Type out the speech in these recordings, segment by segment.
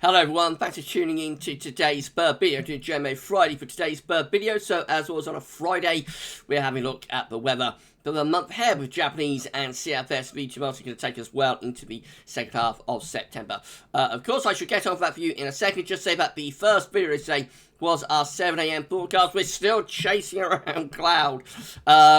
Hello everyone, thanks for tuning in to today's bird video. Doing JMA Friday for today's bird video. So as always on a Friday, we're having a look at the weather for the month ahead with Japanese and CFS VTML going to take us well into the second half of September. Of course, I should get on for that for you in a second. Just say that the first video today was our 7 AM forecast. We're still chasing around cloud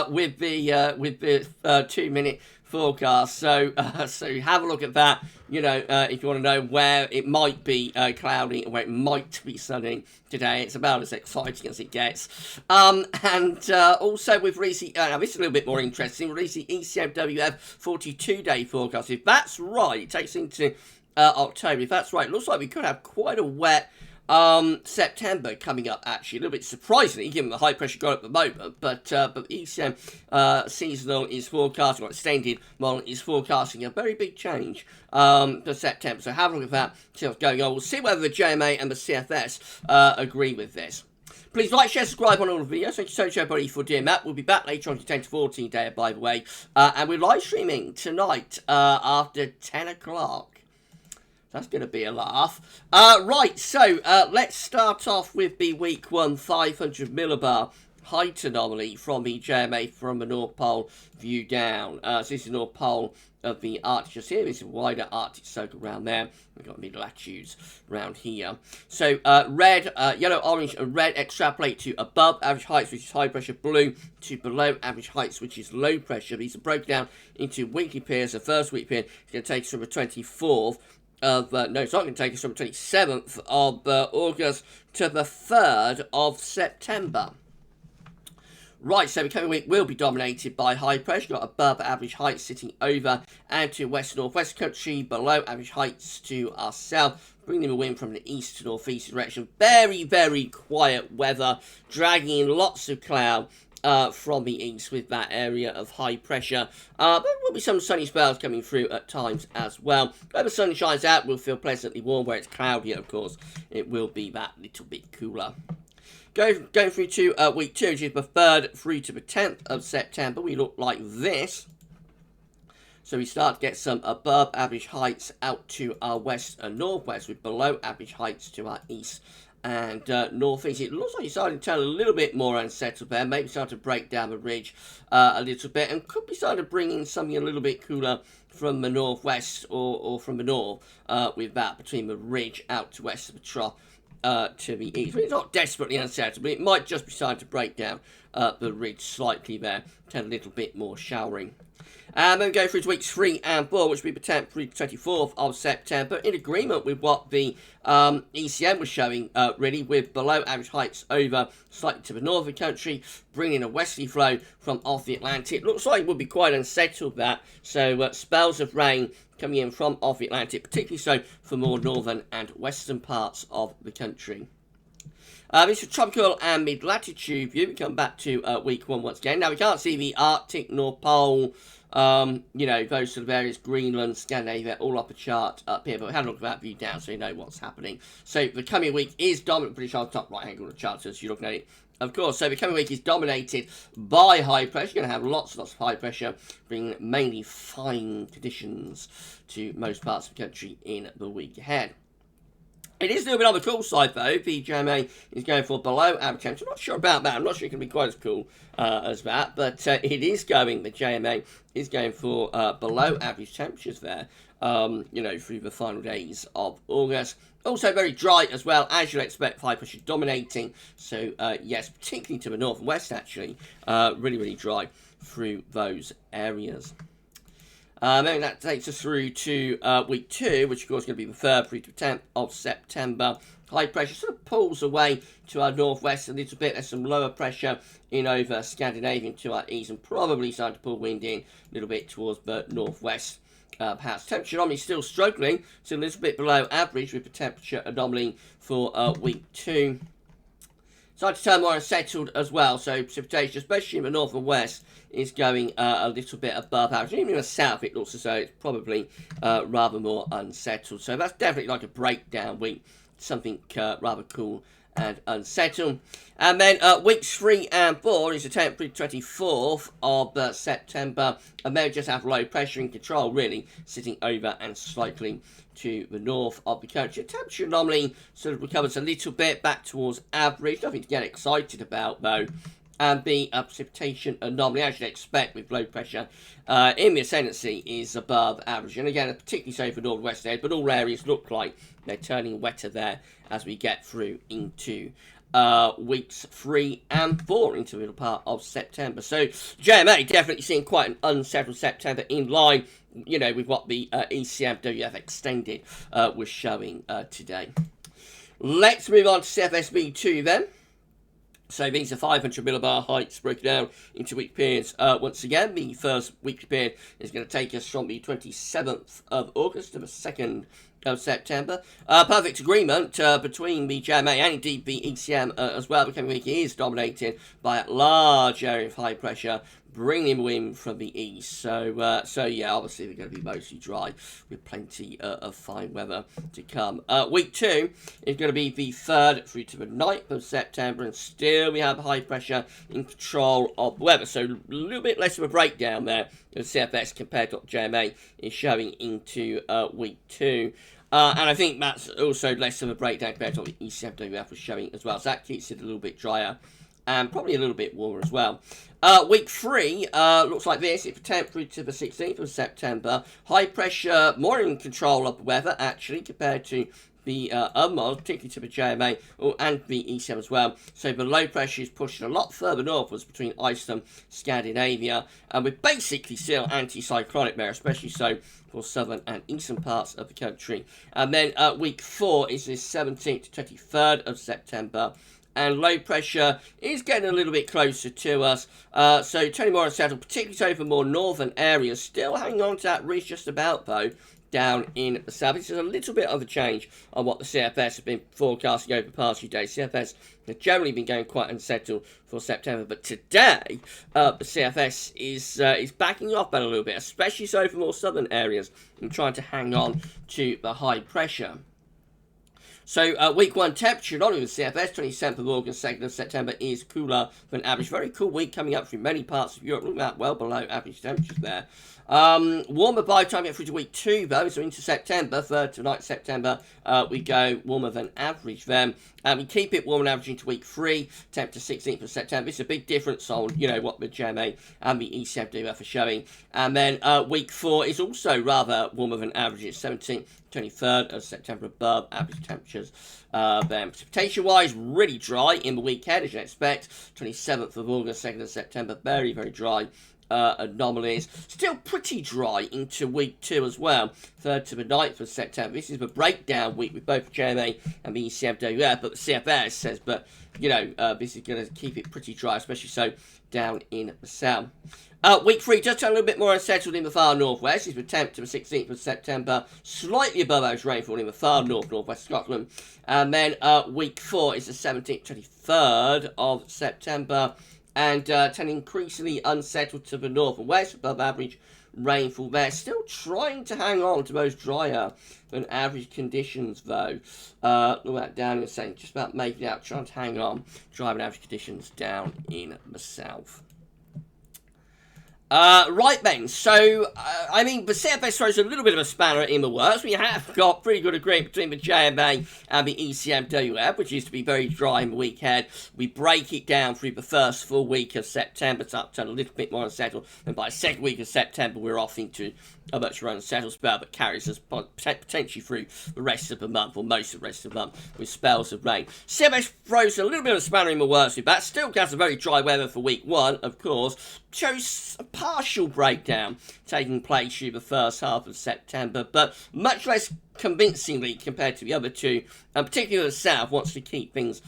with the 2-minute forecast. So have a look at that. You know, if you want to know where it might be cloudy and where it might be sunny today, it's about as exciting as it gets. And also we've released, now this is a little bit more interesting, we released the ECMWF 42-day forecast. If that's right, it takes into October. If that's right, it looks like we could have quite a wet September coming up, actually. A little bit surprisingly, given the high pressure got at the moment, but ECM seasonal is forecasting, or extended model is forecasting a very big change for September. So have a look at that, see what's going on. We'll see whether the JMA and the CFS agree with this. Please like, share, subscribe on all the videos. Thank you so much, everybody, for doing that. We'll be back later on to 10 to 14 day, by the way. And we're live streaming tonight after 10 o'clock. That's going to be a laugh. Right, so let's start off with the week 1 500 millibar height anomaly from the JMA from the North Pole view down. So this is the North Pole of the Arctic just here. This is a wider Arctic circle around there. We've got mid latitudes around here. So red, yellow, orange, and red extrapolate to above average heights, which is high pressure. Blue to below average heights, which is low pressure. These are broken down into weekly periods. The first week period is going to take us from the 24th. No, it's not going to take us from the 27th of August to the 3rd of September. Right, so the coming week will be dominated by high pressure. Got above average heights sitting over and to west-northwest country, below average heights to our south, bringing the wind from the east to northeast direction. Very, very quiet weather, dragging in lots of cloud from the east with that area of high pressure. There will be some sunny spells coming through at times as well. Where the sun shines out, we'll feel pleasantly warm. Where it's cloudy, of course, it will be that little bit cooler. Going through to week 2, which is the 3rd through to the 10th of September, we look like this. So we start to get some above average heights out to our west and northwest, with below average heights to our east and northeast. It looks like you're starting to turn a little bit more unsettled there. Maybe start to break down the ridge a little bit, and could be starting to bring in something a little bit cooler from the northwest or from the north with that, between the ridge out to west of the trough to the east. It's not desperately unsettled, but it might just be starting to break down the ridge slightly there, turn a little bit more showering. And then we go through to weeks 3 and 4, which will be the 10th through the 24th of September, in agreement with what the ECM was showing, really, with below average heights over slightly to the north of the country, bringing a westerly flow from off the Atlantic. Looks like it would be quite unsettled, that. So spells of rain coming in from off the Atlantic, particularly so for more northern and western parts of the country. This is tropical and mid-latitude view. We come back to week 1 once again. Now, we can't see the Arctic, North Pole, you know, those sort of areas, Greenland, Scandinavia, all up a chart up here, but we had a look at that view down so you know what's happening. So the coming week is dominant, British on the top right angle of the chart, so you're looking at it. Of course, so the coming week is dominated by high pressure. You're going to have lots and lots of high pressure, bringing mainly fine conditions to most parts of the country in the week ahead. It is a little bit on the cool side, though. The JMA is going for below average temperature. I'm not sure about that. I'm not sure it can be quite as cool as that, but it is going, the JMA is going for below average temperatures there, you know, through the final days of August. Also very dry as well, as you'd expect, high pressure dominating. So, yes, particularly to the north and west, actually, really, really dry through those areas. Then that takes us through to week 2, which of course is going to be the 3rd through to 10th of September. High pressure sort of pulls away to our northwest a little bit. There's some lower pressure in over Scandinavia to our east, and probably starting to pull wind in a little bit towards the northwest. Perhaps temperature anomaly still struggling, so a little bit below average with the temperature anomaly for week 2. Starting to turn more unsettled as well, so precipitation, especially in the north and west, is going a little bit above average. Even in the south, it looks as though it's probably rather more unsettled. So that's definitely like a breakdown week, something rather cool and unsettled. And then weeks 3 and 4 is the temporary 24th of September. And they'll just have low pressure in control, really, sitting over and cycling to the north of the country. The temperature anomaly sort of recovers a little bit back towards average. Nothing to get excited about, though. And the precipitation anomaly, as you'd expect with low pressure in the ascendancy, is above average. And again, particularly so for northwest areas, but all areas look like they're turning wetter there as we get through into weeks 3 and 4 into the middle part of September. So JMA definitely seeing quite an unsettled September, in line, you know, with what the ECMWF extended was showing today. Let's move on to CFSV2 then. So these are 500 millibar heights broken down into week periods. Once again, the first weekly period is going to take us from the 27th of August to the 2nd of September. Perfect agreement between the JMA and indeed the ECM as well. The coming week is dominated by a large area of high pressure, bringing wind from the east. So yeah, obviously they're going to be mostly dry with plenty of fine weather to come. Week 2 is going to be the 3rd through to the 9th of September, and still we have high pressure in control of the weather. So a little bit less of a breakdown there in CFS compared to what JMA is showing into week 2. And I think that's also less of a breakdown compared to what the ECMWF was showing as well. So that keeps it a little bit drier and probably a little bit warmer as well. Week 3 looks like this. It's the 10th through to the 16th of September. High pressure, more in control of the weather, actually, compared to the other models, particularly to the JMA and the ECM as well. So the low pressure is pushing a lot further northwards between Iceland, Scandinavia, and we're basically still anticyclonic there, especially so for southern and eastern parts of the country. And then week 4 is the 17th to 23rd of September. And low pressure is getting a little bit closer to us. So turning more unsettled, particularly so for more northern areas. Still hanging on to that ridge just about, though, down in the south. This is a little bit of a change on what the CFS has been forecasting over the past few days. CFS has generally been going quite unsettled for September, but today the CFS is backing off a little bit, especially so for more southern areas, and trying to hang on to the high pressure. So week 1 temperature, not only the CFS, 27th of August, 2nd of September, is cooler than average. Very cool week coming up through many parts of Europe. Look at that, well below average temperatures there. Warmer by the time we get through to week 2, though, so into September, 3rd to 9th September, we go warmer than average then. We keep it warmer than average into week 3, 10th to 16th of September. This is a big difference on, you know, what the JMA and the ECMWF are showing. And then week 4 is also rather warmer than average. It's 17th, 23rd of September, above average temperatures. Then precipitation-wise, really dry in the week ahead, as you expect. 27th of August, 2nd of September, very, very dry. Anomalies. Still pretty dry into week 2 as well. 3rd to the 9th of September. This is the breakdown week with both JMA and the ECMWF, but the CFS says, but, you know, this is going to keep it pretty dry, especially so down in the south. Week 3, just a little bit more unsettled in the far northwest. It's the 10th to the 16th of September. Slightly above average rainfall in the far northwest Scotland. And then week 4 is the 17th to 23rd of September. And turning increasingly unsettled to the north and west, above average rainfall there. Still trying to hang on to those drier than average conditions, though. Look at that down in the south, just about making it out, trying to hang on, driving average conditions down in the south. Right then, so, I mean, the CFS throws a little bit of a spanner in the works. We have got pretty good agreement between the JMA and the ECMWF, which is to be very dry in the week ahead. We break it down through the first full week of September to turn a little bit more unsettled, and by the second week of September, we're off into a much more unsettled spell that carries us potentially through the rest of the month, or most of the rest of the month, with spells of rain. CFS throws a little bit of a spanner in the works with that. Still has a very dry weather for week 1, of course. Shows a partial breakdown taking place through the first half of September, but much less convincingly compared to the other two, and particularly the south wants to keep things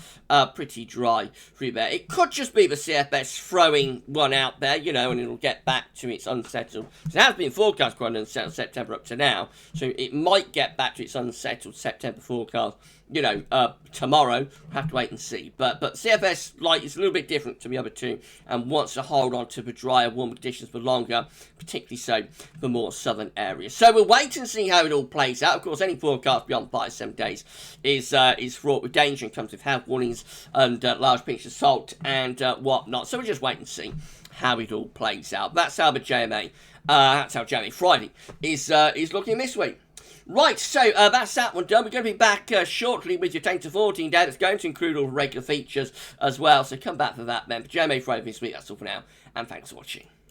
pretty dry through there. It could just be the CFS throwing one out there, you know, and it'll get back to its unsettled. It has been forecast quite an unsettled September up to now, so it might get back to its unsettled September forecast, you know, tomorrow. We'll have to wait and see. But CFS, like, is a little bit different to the other two and wants to hold on to the drier, warmer conditions for longer, particularly so for more southern areas. So we'll wait and see how it all plays out. Of course, course, any forecast beyond 5 to 7 days is fraught with danger and comes with health warnings and large pinches of salt and whatnot. So we'll just wait and see how it all plays out. That's how the JMA, that's how JMA Friday is looking this week. Right, so that's that one done. We're going to be back shortly with your 10 to 14 day. That's going to include all the regular features as well. So come back for that then. For JMA Friday this week, that's all for now. And thanks for watching.